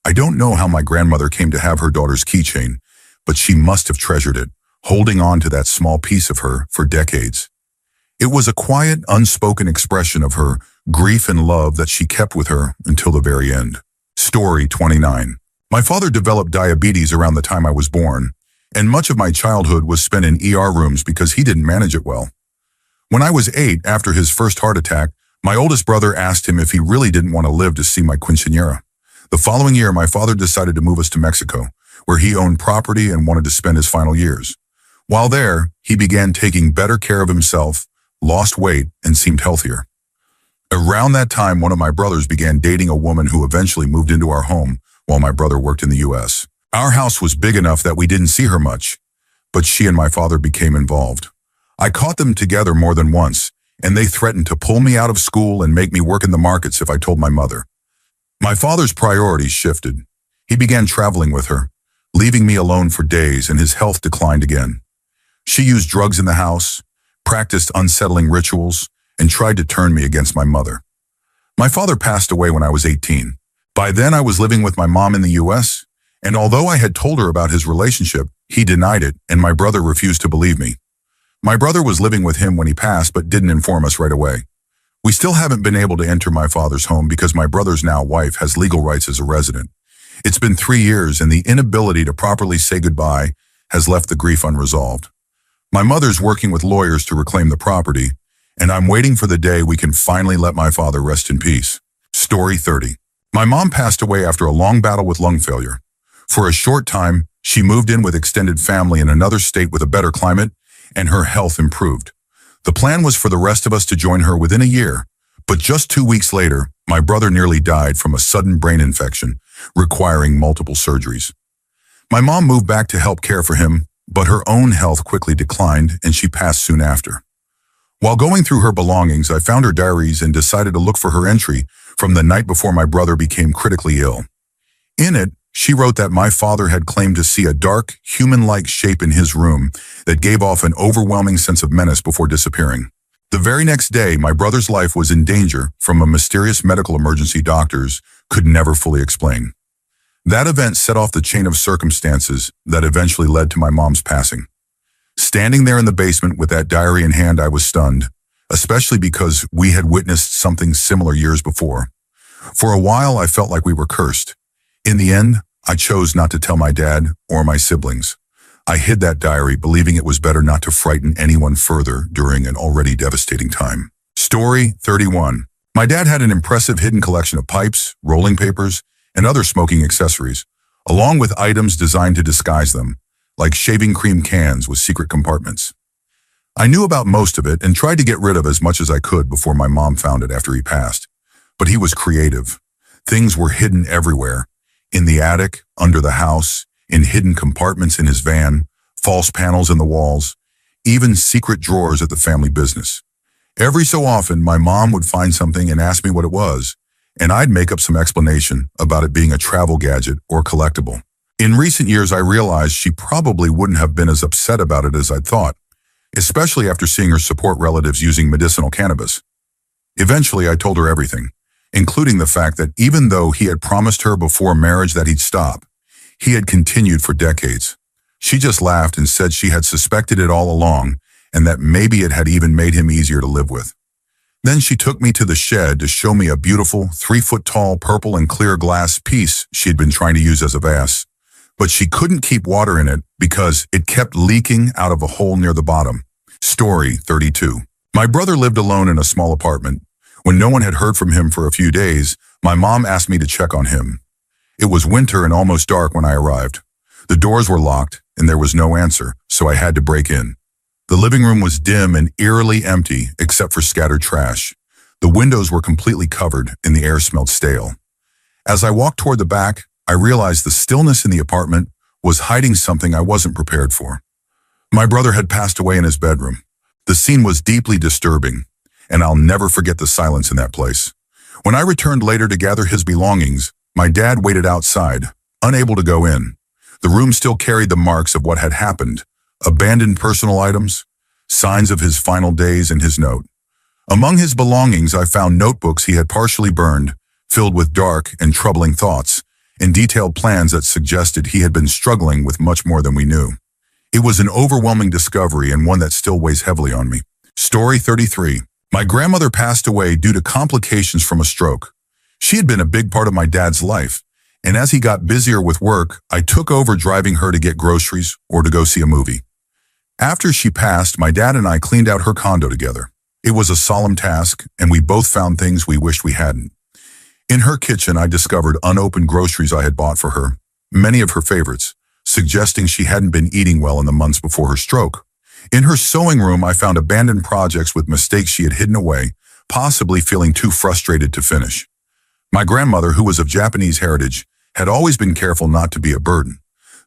I don't know how my grandmother came to have her daughter's keychain, but she must have treasured it, holding on to that small piece of her for decades. It was a quiet, unspoken expression of her grief and love that she kept with her until the very end. Story 29. My father developed diabetes around the time I was born, and much of my childhood was spent in ER rooms because he didn't manage it well. When I was 8, after his first heart attack, my oldest brother asked him if he really didn't want to live to see my quinceañera. The following year, my father decided to move us to Mexico, where he owned property and wanted to spend his final years. While there, he began taking better care of himself, lost weight, and seemed healthier. Around that time, one of my brothers began dating a woman who eventually moved into our home while my brother worked in the U.S. Our house was big enough that we didn't see her much, but she and my father became involved. I caught them together more than once, and they threatened to pull me out of school and make me work in the markets if I told my mother. My father's priorities shifted. He began traveling with her, leaving me alone for days, and his health declined again. She used drugs in the house, practiced unsettling rituals, and tried to turn me against my mother. My father passed away when I was 18. By then, I was living with my mom in the U.S., and although I had told her about his relationship, he denied it, and my brother refused to believe me. My brother was living with him when he passed, but didn't inform us right away. We still haven't been able to enter my father's home because my brother's now wife has legal rights as a resident. It's been 3 years, and the inability to properly say goodbye has left the grief unresolved. My mother's working with lawyers to reclaim the property, and I'm waiting for the day we can finally let my father rest in peace. Story 30. My mom passed away after a long battle with lung failure. For a short time, she moved in with extended family in another state with a better climate, and her health improved. The plan was for the rest of us to join her within a year, but just 2 weeks later, my brother nearly died from a sudden brain infection, requiring multiple surgeries. My mom moved back to help care for him, but her own health quickly declined and she passed soon after. While going through her belongings, I found her diaries and decided to look for her entry from the night before my brother became critically ill. In it, she wrote that my father had claimed to see a dark, human-like shape in his room that gave off an overwhelming sense of menace before disappearing. The very next day, my brother's life was in danger from a mysterious medical emergency doctors could never fully explain. That event set off the chain of circumstances that eventually led to my mom's passing. Standing there in the basement with that diary in hand, I was stunned, especially because we had witnessed something similar years before. For a while, I felt like we were cursed. In the end, I chose not to tell my dad or my siblings. I hid that diary, believing it was better not to frighten anyone further during an already devastating time. Story 31. My dad had an impressive hidden collection of pipes, rolling papers, and other smoking accessories, along with items designed to disguise them, like shaving cream cans with secret compartments. I knew about most of it and tried to get rid of as much as I could before my mom found it after he passed. But he was creative. Things were hidden everywhere. In the attic, under the house, in hidden compartments in his van, false panels in the walls, even secret drawers at the family business. Every so often, my mom would find something and ask me what it was, and I'd make up some explanation about it being a travel gadget or collectible. In recent years, I realized she probably wouldn't have been as upset about it as I'd thought, especially after seeing her support relatives using medicinal cannabis. Eventually, I told her everything, including the fact that even though he had promised her before marriage that he'd stop, he had continued for decades. She just laughed and said she had suspected it all along and that maybe it had even made him easier to live with. Then she took me to the shed to show me a beautiful 3-foot-tall purple and clear glass piece she'd been trying to use as a vase. But she couldn't keep water in it because it kept leaking out of a hole near the bottom. Story 32. My brother lived alone in a small apartment. When no one had heard from him for a few days, my mom asked me to check on him. It was winter and almost dark when I arrived. The doors were locked and there was no answer, so I had to break in. The living room was dim and eerily empty except for scattered trash. The windows were completely covered and the air smelled stale. As I walked toward the back, I realized the stillness in the apartment was hiding something I wasn't prepared for. My brother had passed away in his bedroom. The scene was deeply disturbing, and I'll never forget the silence in that place. When I returned later to gather his belongings, my dad waited outside, unable to go in. The room still carried the marks of what had happened: abandoned personal items, signs of his final days and his note. Among his belongings, I found notebooks he had partially burned, filled with dark and troubling thoughts, and detailed plans that suggested he had been struggling with much more than we knew. It was an overwhelming discovery and one that still weighs heavily on me. Story 33. My grandmother passed away due to complications from a stroke. She had been a big part of my dad's life, and as he got busier with work, I took over driving her to get groceries or to go see a movie. After she passed, my dad and I cleaned out her condo together. It was a solemn task, and we both found things we wished we hadn't. In her kitchen, I discovered unopened groceries I had bought for her, many of her favorites, suggesting she hadn't been eating well in the months before her stroke. In her sewing room, I found abandoned projects with mistakes she had hidden away, possibly feeling too frustrated to finish. My grandmother, who was of Japanese heritage, had always been careful not to be a burden,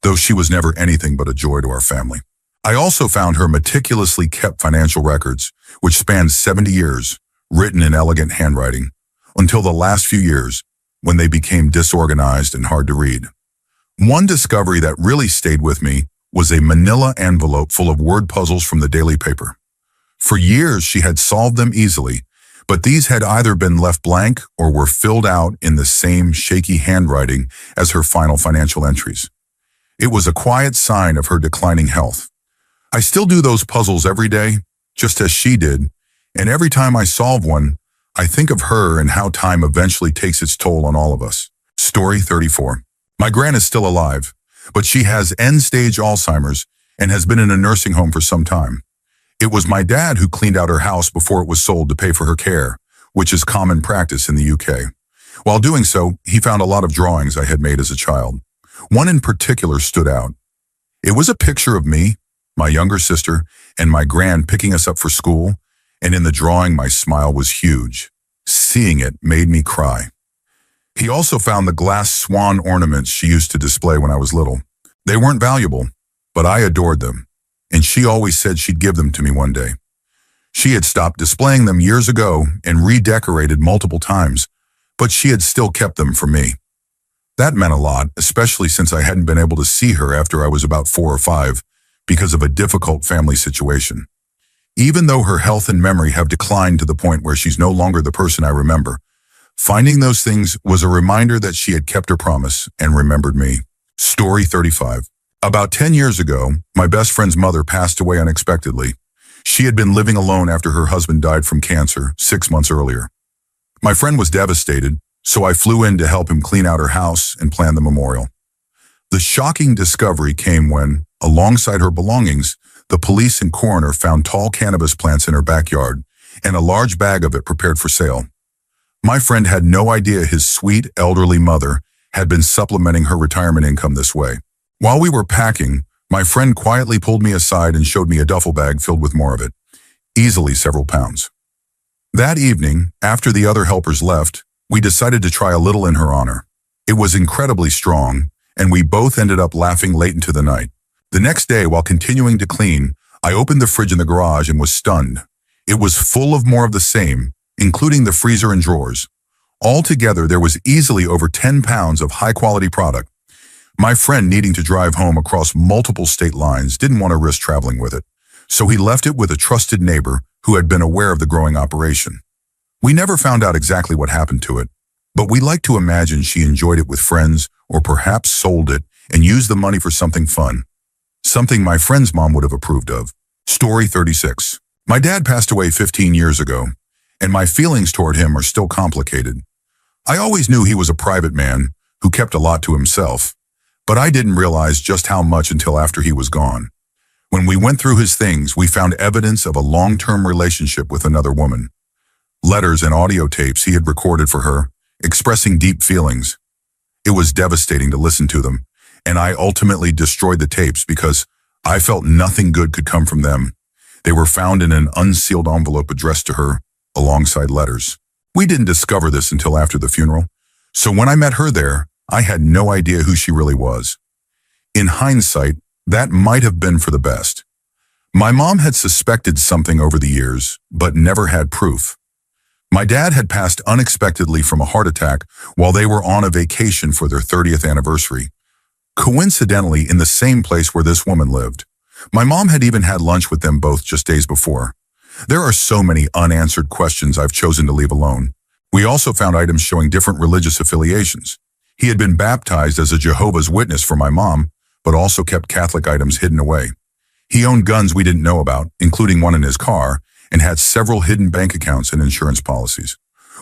though she was never anything but a joy to our family. I also found her meticulously kept financial records, which spanned 70 years, written in elegant handwriting, until the last few years, when they became disorganized and hard to read. One discovery that really stayed with me was a manila envelope full of word puzzles from the daily paper. For years, she had solved them easily, but these had either been left blank or were filled out in the same shaky handwriting as her final financial entries. It was a quiet sign of her declining health. I still do those puzzles every day, just as she did, and every time I solve one, I think of her and how time eventually takes its toll on all of us. Story 34. My gran is still alive, but she has end-stage Alzheimer's and has been in a nursing home for some time. It was my dad who cleaned out her house before it was sold to pay for her care, which is common practice in the UK. While doing so, he found a lot of drawings I had made as a child. One in particular stood out. It was a picture of me, my younger sister, and my gran picking us up for school, and in the drawing my smile was huge. Seeing it made me cry. He also found the glass swan ornaments she used to display when I was little. They weren't valuable, but I adored them, and she always said she'd give them to me one day. She had stopped displaying them years ago and redecorated multiple times, but she had still kept them for me. That meant a lot, especially since I hadn't been able to see her after I was about 4 or 5 because of a difficult family situation. Even though her health and memory have declined to the point where she's no longer the person I remember, finding those things was a reminder that she had kept her promise and remembered me. Story 35. About 10 years ago, my best friend's mother passed away unexpectedly. She had been living alone after her husband died from cancer 6 months earlier. My friend was devastated, so I flew in to help him clean out her house and plan the memorial. The shocking discovery came when, alongside her belongings, the police and coroner found tall cannabis plants in her backyard and a large bag of it prepared for sale. My friend had no idea his sweet, elderly mother had been supplementing her retirement income this way. While we were packing, my friend quietly pulled me aside and showed me a duffel bag filled with more of it, easily several pounds. That evening, after the other helpers left, we decided to try a little in her honor. It was incredibly strong, and we both ended up laughing late into the night. The next day, while continuing to clean, I opened the fridge in the garage and was stunned. It was full of more of the same, including the freezer and drawers. Altogether, there was easily over 10 pounds of high-quality product. My friend, needing to drive home across multiple state lines, didn't want to risk traveling with it, so he left it with a trusted neighbor who had been aware of the growing operation. We never found out exactly what happened to it, but we like to imagine she enjoyed it with friends or perhaps sold it and used the money for something fun. Something my friend's mom would have approved of. Story 36. My dad passed away 15 years ago, and my feelings toward him are still complicated. I always knew he was a private man who kept a lot to himself, but I didn't realize just how much until after he was gone. When we went through his things, we found evidence of a long-term relationship with another woman. Letters and audio tapes he had recorded for her, expressing deep feelings. It was devastating to listen to them, and I ultimately destroyed the tapes because I felt nothing good could come from them. They were found in an unsealed envelope addressed to her, alongside letters. We didn't discover this until after the funeral, so when I met her there, I had no idea who she really was. In hindsight, that might have been for the best. My mom had suspected something over the years, but never had proof. My dad had passed unexpectedly from a heart attack while they were on a vacation for their 30th anniversary, coincidentally in the same place where this woman lived. My mom had even had lunch with them both just days before. There are so many unanswered questions I've chosen to leave alone. We also found items showing different religious affiliations. He had been baptized as a Jehovah's Witness for my mom, but also kept Catholic items hidden away. He owned guns we didn't know about, including one in his car, and had several hidden bank accounts and insurance policies.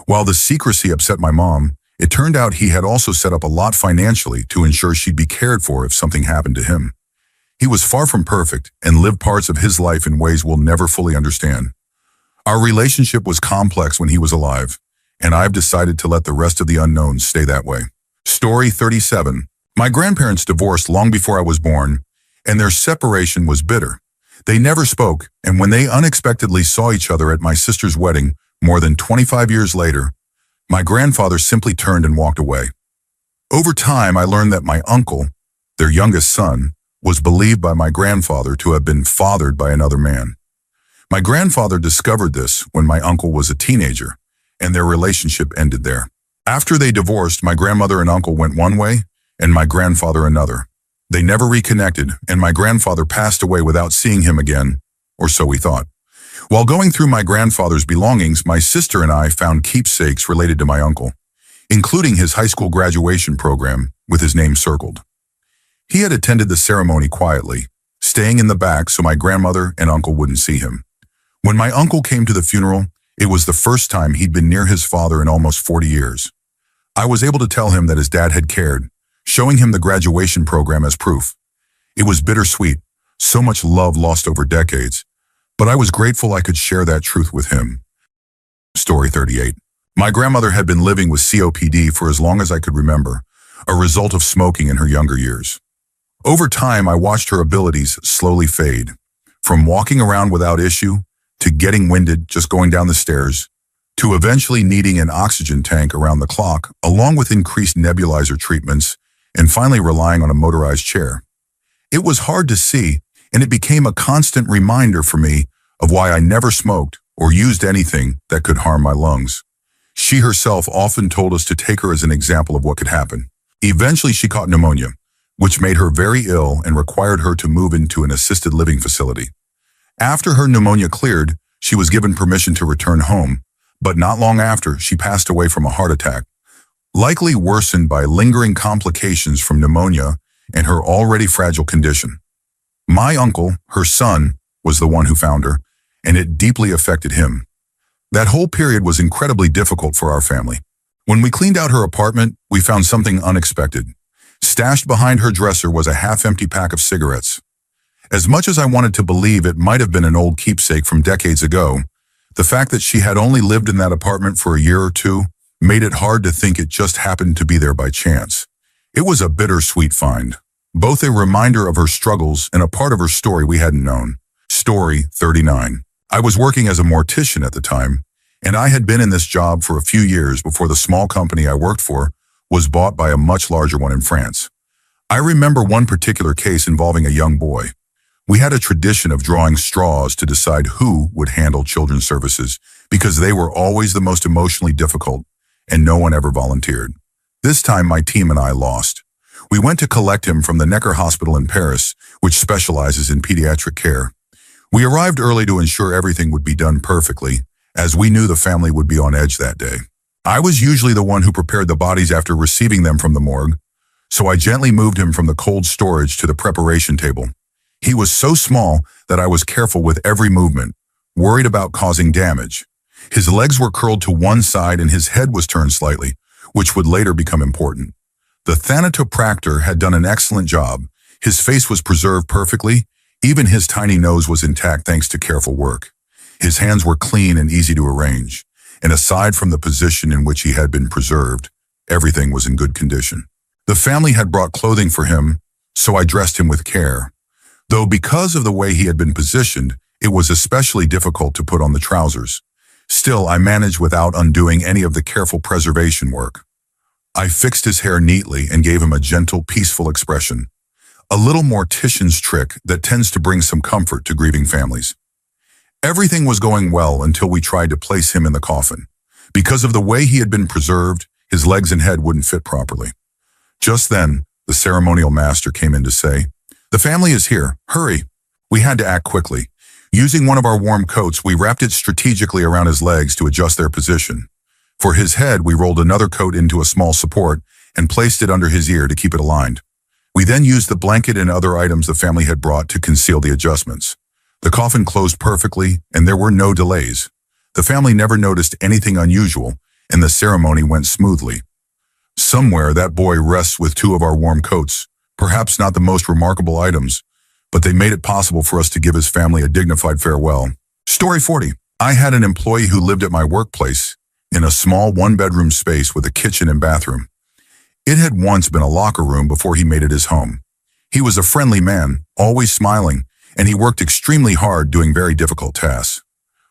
While the secrecy upset my mom, it turned out he had also set up a lot financially to ensure she'd be cared for if something happened to him. He was far from perfect and lived parts of his life in ways we'll never fully understand. Our relationship was complex when he was alive, and I've decided to let the rest of the unknowns stay that way. Story 37. My grandparents divorced long before I was born, and their separation was bitter. They never spoke, and when they unexpectedly saw each other at my sister's wedding more than 25 years later, my grandfather simply turned and walked away. Over time, I learned that my uncle, their youngest son, was believed by my grandfather to have been fathered by another man. My grandfather discovered this when my uncle was a teenager, and their relationship ended there. After they divorced, my grandmother and uncle went one way, and my grandfather another. They never reconnected, and my grandfather passed away without seeing him again, or so we thought. While going through my grandfather's belongings, my sister and I found keepsakes related to my uncle, including his high school graduation program with his name circled. He had attended the ceremony quietly, staying in the back so my grandmother and uncle wouldn't see him. When my uncle came to the funeral, it was the first time he'd been near his father in almost 40 years. I was able to tell him that his dad had cared, showing him the graduation program as proof. It was bittersweet, so much love lost over decades, but I was grateful I could share that truth with him. Story 38. My grandmother had been living with COPD for as long as I could remember, a result of smoking in her younger years. Over time, I watched her abilities slowly fade, from walking around without issue, to getting winded just going down the stairs, to eventually needing an oxygen tank around the clock, along with increased nebulizer treatments, and finally relying on a motorized chair. It was hard to see, and it became a constant reminder for me of why I never smoked or used anything that could harm my lungs. She herself often told us to take her as an example of what could happen. Eventually, she caught pneumonia, which made her very ill and required her to move into an assisted living facility. After her pneumonia cleared, she was given permission to return home, but not long after, she passed away from a heart attack, likely worsened by lingering complications from pneumonia and her already fragile condition. My uncle, her son, was the one who found her, and it deeply affected him. That whole period was incredibly difficult for our family. When we cleaned out her apartment, we found something unexpected. Stashed behind her dresser was a half-empty pack of cigarettes. As much as I wanted to believe it might have been an old keepsake from decades ago, the fact that she had only lived in that apartment for a year or two made it hard to think it just happened to be there by chance. It was a bittersweet find, both a reminder of her struggles and a part of her story we hadn't known. Story 39. I was working as a mortician at the time, and I had been in this job for a few years before the small company I worked for was bought by a much larger one in France. I remember one particular case involving a young boy. We had a tradition of drawing straws to decide who would handle children's services because they were always the most emotionally difficult and no one ever volunteered. This time my team and I lost. We went to collect him from the Necker Hospital in Paris, which specializes in pediatric care. We arrived early to ensure everything would be done perfectly, as we knew the family would be on edge that day. I was usually the one who prepared the bodies after receiving them from the morgue, so I gently moved him from the cold storage to the preparation table. He was so small that I was careful with every movement, worried about causing damage. His legs were curled to one side and his head was turned slightly, which would later become important. The thanatopractor had done an excellent job. His face was preserved perfectly. Even his tiny nose was intact thanks to careful work. His hands were clean and easy to arrange, and aside from the position in which he had been preserved, everything was in good condition. The family had brought clothing for him, so I dressed him with care. Though because of the way he had been positioned, it was especially difficult to put on the trousers. Still, I managed without undoing any of the careful preservation work. I fixed his hair neatly and gave him a gentle, peaceful expression, a little mortician's trick that tends to bring some comfort to grieving families. Everything was going well until we tried to place him in the coffin. Because of the way he had been preserved, his legs and head wouldn't fit properly. Just then, the ceremonial master came in to say, "The family is here. Hurry. We had to act quickly. Using one of our warm coats, we wrapped it strategically around his legs to adjust their position. For his head, we rolled another coat into a small support and placed it under his ear to keep it aligned. We then used the blanket and other items the family had brought to conceal the adjustments. The coffin closed perfectly, and there were no delays. The family never noticed anything unusual, and the ceremony went smoothly. Somewhere, that boy rests with two of our warm coats, perhaps not the most remarkable items, but they made it possible for us to give his family a dignified farewell. Story 40. I had an employee who lived at my workplace in a small one-bedroom space with a kitchen and bathroom. It had once been a locker room before he made it his home. He was a friendly man, always smiling, and he worked extremely hard doing very difficult tasks.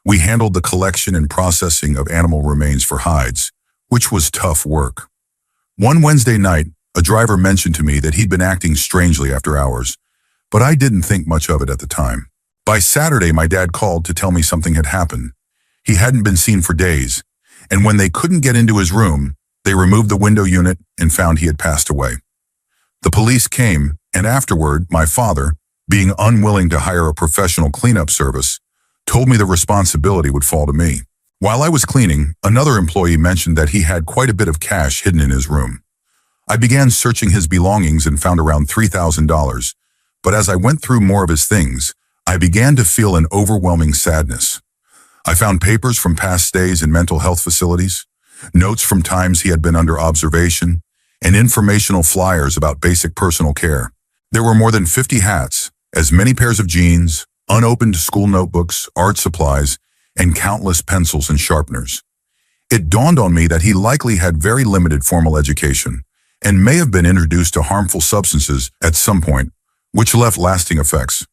We handled the collection and processing of animal remains for hides, which was tough work. One Wednesday night, a driver mentioned to me that he'd been acting strangely after hours, but I didn't think much of it at the time. By Saturday, my dad called to tell me something had happened. He hadn't been seen for days, and when they couldn't get into his room, they removed the window unit and found he had passed away. The police came, and afterward, my father, being unwilling to hire a professional cleanup service, told me the responsibility would fall to me. While I was cleaning, another employee mentioned that he had quite a bit of cash hidden in his room. I began searching his belongings and found around $3,000, but as I went through more of his things, I began to feel an overwhelming sadness. I found papers from past stays in mental health facilities, notes from times he had been under observation, and informational flyers about basic personal care. There were more than 50 hats, as many pairs of jeans, unopened school notebooks, art supplies, and countless pencils and sharpeners. It dawned on me that he likely had very limited formal education and may have been introduced to harmful substances at some point, which left lasting effects.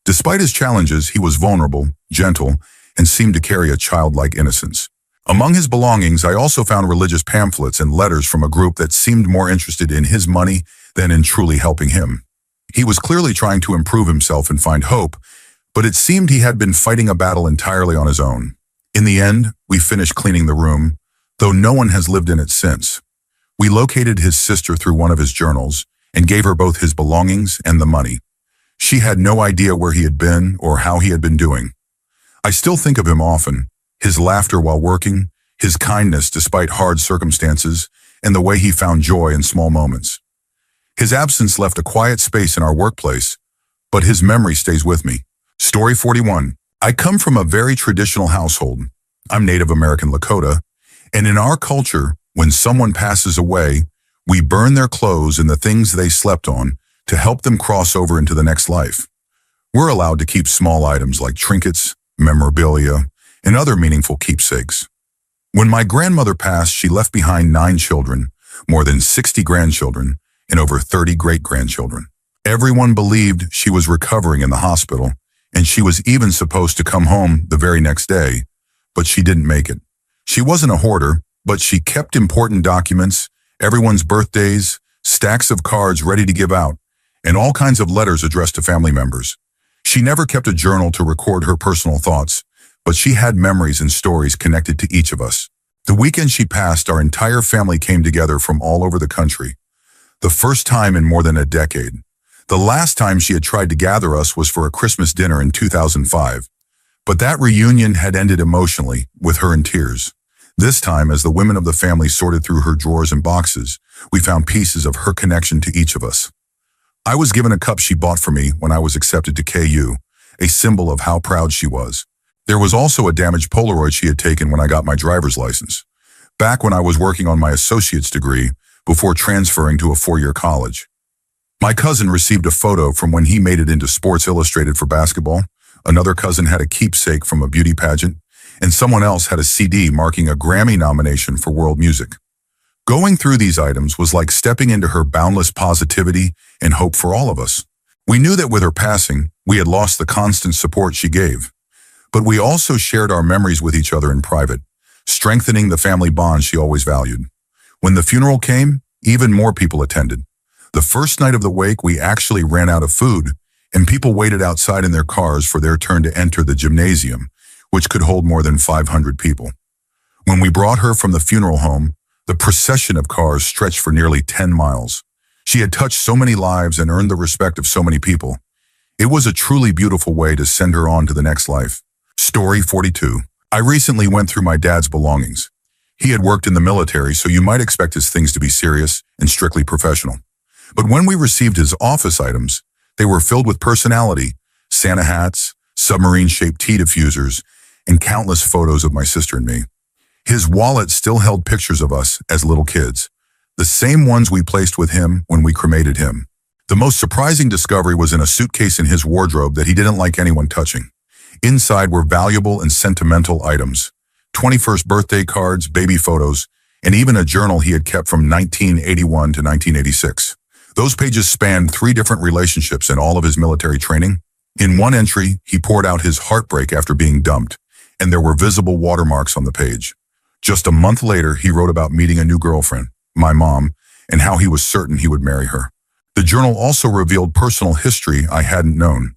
Despite his challenges, he was vulnerable, gentle, and seemed to carry a childlike innocence. Among his belongings, I also found religious pamphlets and letters from a group that seemed more interested in his money than in truly helping him. He was clearly trying to improve himself and find hope, but it seemed he had been fighting a battle entirely on his own. In the end, we finished cleaning the room, though no one has lived in it since. We located his sister through one of his journals and gave her both his belongings and the money. She had no idea where he had been or how he had been doing. I still think of him often, his laughter while working, his kindness despite hard circumstances, and the way he found joy in small moments. His absence left a quiet space in our workplace, but his memory stays with me. Story 41. I come from a very traditional household. I'm Native American Lakota, and in our culture, when someone passes away, we burn their clothes and the things they slept on to help them cross over into the next life. We're allowed to keep small items like trinkets, memorabilia, and other meaningful keepsakes. When my grandmother passed, she left behind 9 children, more than 60 grandchildren, and over 30 great-grandchildren. Everyone believed she was recovering in the hospital, and she was even supposed to come home the very next day, but she didn't make it. She wasn't a hoarder, but she kept important documents, everyone's birthdays, stacks of cards ready to give out, and all kinds of letters addressed to family members. She never kept a journal to record her personal thoughts, but she had memories and stories connected to each of us. The weekend she passed, our entire family came together from all over the country. The first time in more than a decade. The last time she had tried to gather us was for a Christmas dinner in 2005. But that reunion had ended emotionally, with her in tears. This time, as the women of the family sorted through her drawers and boxes, we found pieces of her connection to each of us. I was given a cup she bought for me when I was accepted to KU, a symbol of how proud she was. There was also a damaged Polaroid she had taken when I got my driver's license, back when I was working on my associate's degree before transferring to a 4-year college. My cousin received a photo from when he made it into Sports Illustrated for basketball. Another cousin had a keepsake from a beauty pageant, and someone else had a CD marking a Grammy nomination for world music. Going through these items was like stepping into her boundless positivity and hope for all of us. We knew that with her passing, we had lost the constant support she gave. But we also shared our memories with each other in private, strengthening the family bond she always valued. When the funeral came, even more people attended. The first night of the wake, we actually ran out of food, and people waited outside in their cars for their turn to enter the gymnasium, which could hold more than 500 people. When we brought her from the funeral home, the procession of cars stretched for nearly 10 miles. She had touched so many lives and earned the respect of so many people. It was a truly beautiful way to send her on to the next life. Story 42. I recently went through my dad's belongings. He had worked in the military, so you might expect his things to be serious and strictly professional. But when we received his office items, they were filled with personality, Santa hats, submarine-shaped tea diffusers, and countless photos of my sister and me. His wallet still held pictures of us as little kids, the same ones we placed with him when we cremated him. The most surprising discovery was in a suitcase in his wardrobe that he didn't like anyone touching. Inside were valuable and sentimental items, 21st birthday cards, baby photos, and even a journal he had kept from 1981 to 1986. Those pages spanned 3 different relationships and all of his military training. In one entry, he poured out his heartbreak after being dumped, and there were visible watermarks on the page. Just a month later, he wrote about meeting a new girlfriend, my mom, and how he was certain he would marry her. The journal also revealed personal history I hadn't known.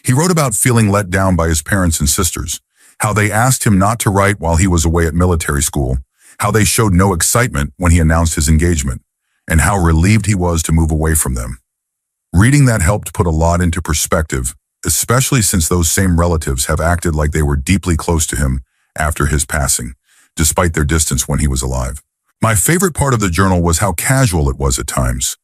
He wrote about feeling let down by his parents and sisters, how they asked him not to write while he was away at military school, how they showed no excitement when he announced his engagement, and how relieved he was to move away from them. Reading that helped put a lot into perspective, especially since those same relatives have acted like they were deeply close to him after his passing, despite their distance when he was alive. My favorite part of the journal was how casual it was at times.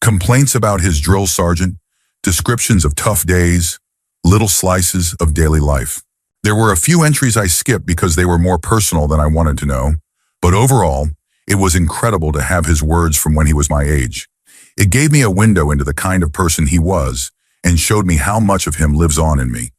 Complaints about his drill sergeant, descriptions of tough days, little slices of daily life. There were a few entries I skipped because they were more personal than I wanted to know, but overall, it was incredible to have his words from when he was my age. It gave me a window into the kind of person he was and showed me how much of him lives on in me.